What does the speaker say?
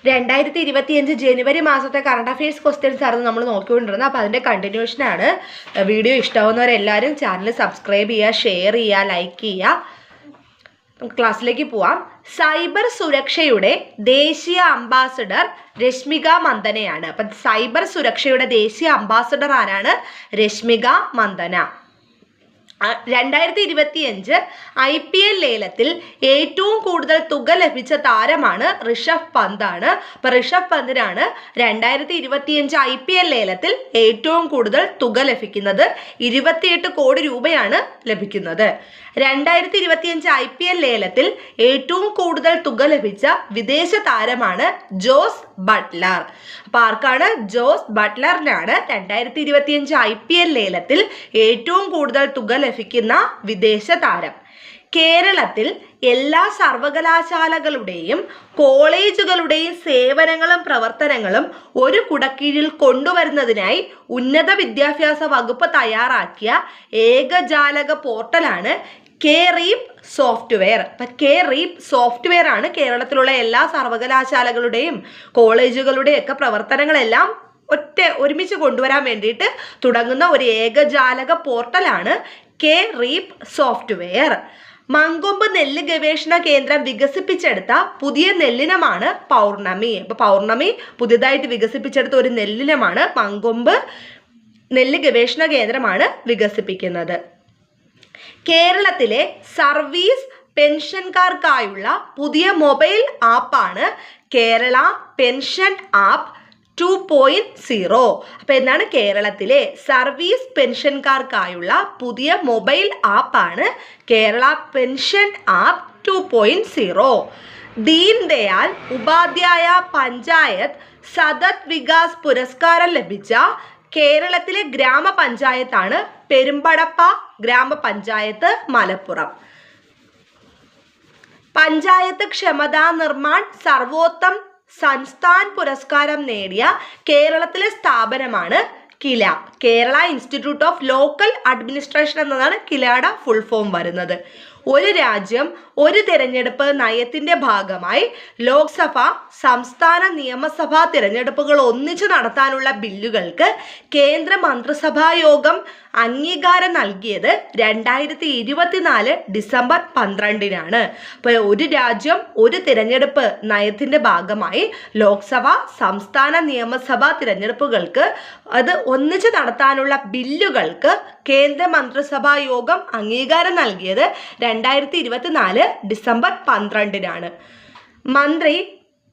2025 ജനുവരി മാസത്തെ current affairs questions ആയിരുന്നു നമ്മൾ നോക്കിക്കൊണ്ടിരുന്നത്. അപ്പോൾ അതിൻ്റെ കണ്ടിന്യൂഷനാണ്. വീഡിയോ ഇഷ്ടമാവുന്നവരെല്ലാവരും ചാനൽ സബ്സ്ക്രൈബ് ചെയ്യുക, ഷെയർ ചെയ്യുക, ലൈക്ക് ചെയ്യുക. ക്ലാസ്സിലേക്ക് പോവാം. സൈബർ സുരക്ഷയുടെ ദേശീയ അംബാസഡർ രശ്മിക മന്ദനയാണ്. അപ്പം സൈബർ സുരക്ഷയുടെ ദേശീയ അംബാസഡർ ആരാണ്? രശ്മിക മന്ദന. 2025 IPL ലേലത്തിൽ ഏറ്റവും കൂടുതൽ തുക ലഭിച്ച താരമാണ് ഋഷഭ് പന്ത് ആണ്. അപ്പൊ ഋഷഭ് പന്തിനാണ് 2025 IPL ലേലത്തിൽ ഏറ്റവും കൂടുതൽ തുക ലഭിക്കുന്നത്. 28 കോടി രൂപയാണ് ലഭിക്കുന്നത്. 2025 IPL ലേലത്തിൽ ഏറ്റവും കൂടുതൽ തുക ലഭിച്ച വിദേശ താരമാണ് ജോസ് ബട്ട്ലർ. അപ്പൊ ആർക്കാണ്? ജോസ് ബട്ട്ലറിനാണ് 2025 IPL ലേലത്തിൽ ഏറ്റവും കൂടുതൽ തുക ലഭിക്കുന്ന വിദേശ താരം. കേരളത്തിൽ എല്ലാ സർവകലാശാലകളുടെയും കോളേജുകളുടെയും സേവനങ്ങളും പ്രവർത്തനങ്ങളും ഒരു കുടക്കീഴിൽ കൊണ്ടുവരുന്നതിനായി ഉന്നത വിദ്യാഭ്യാസ വകുപ്പ് തയ്യാറാക്കിയ ഏകജാലക പോർട്ടലാണ് കെ-റീപ്പ് സോഫ്റ്റ്വെയർ. അപ്പം കെ-റീപ്പ് സോഫ്റ്റ്വെയർ ആണ് കേരളത്തിലുള്ള എല്ലാ സർവകലാശാലകളുടെയും കോളേജുകളുടെയും ഒക്കെ പ്രവർത്തനങ്ങളെല്ലാം ഒരുമിച്ച് കൊണ്ടുവരാൻ വേണ്ടിയിട്ട് തുടങ്ങുന്ന ഒരു ഏകജാലക പോർട്ടലാണ് കെ-റീപ്പ് സോഫ്റ്റ്വെയർ. മങ്കൊമ്പ് നെല്ല് ഗവേഷണ കേന്ദ്രം വികസിപ്പിച്ചെടുത്ത പുതിയ നെല്ലിനമാണ് പൗർണമി. അപ്പോൾ പൗർണമി പുതിയതായിട്ട് വികസിപ്പിച്ചെടുത്ത ഒരു നെല്ലിനമാണ് മങ്കൊമ്പ് നെല്ല് ഗവേഷണ കേന്ദ്രമാണ് വികസിപ്പിക്കുന്നത്. കേരളത്തിലെ സർവീസ് പെൻഷൻകാർക്കായുള്ള പുതിയ മൊബൈൽ ആപ്പാണ് കേരള പെൻഷൻ ആപ്പ് 2.0. അപ്പോൾ എന്താണ്? കേരളത്തിലെ സർവീസ് പെൻഷൻകാർക്കായുള്ള പുതിയ മൊബൈൽ ആപ്പാണ് കേരള പെൻഷൻ ആപ്പ് 2.0. ദീൻ ദയാൽ ഉപാധ്യായ പഞ്ചായത്ത് സതത് വികാസ് പുരസ്കാരം ലഭിച്ച കേരളത്തിലെ ഗ്രാമപഞ്ചായത്താണ് പെരുമ്പടപ്പ ഗ്രാമപഞ്ചായത്ത്, മലപ്പുറം. പഞ്ചായത്ത് ക്ഷമതാ നിർമ്മാൺ സർവോത്തം സംസ്ഥാൻ പുരസ്കാരം നേടിയ കേരളത്തിലെ സ്ഥാപനമാണ് KILA. Kerala institute of local administration എന്നതാണ് കിലയുടെ ഫുൾ ഫോം വരുന്നത്. ഒരു രാജ്യം ഒരു തിരഞ്ഞെടുപ്പ് നയത്തിന്റെ ഭാഗമായി ലോക്സഭ, സംസ്ഥാന നിയമസഭാ തിരഞ്ഞെടുപ്പുകൾ ഒന്നിച്ചു നടത്താനുള്ള ബില്ലുകൾക്ക് കേന്ദ്ര മന്ത്രിസഭാ യോഗം അംഗീകാരം നൽകിയത് 2024 ഡിസംബർ 12-നാണ്. അപ്പോൾ ഒരു രാജ്യം ഒരു തിരഞ്ഞെടുപ്പ് നയത്തിന്റെ ഭാഗമായി ലോക്സഭ, സംസ്ഥാന നിയമസഭാ തിരഞ്ഞെടുപ്പുകൾക്ക് അത് ഒന്നിച്ചു നടത്താനുള്ള ബില്ലുകൾക്ക് കേന്ദ്ര മന്ത്രിസഭാ യോഗം അംഗീകാരം നൽകിയത് 2024 ഡിസംബർ 12-നാണ്. മന്ത്രി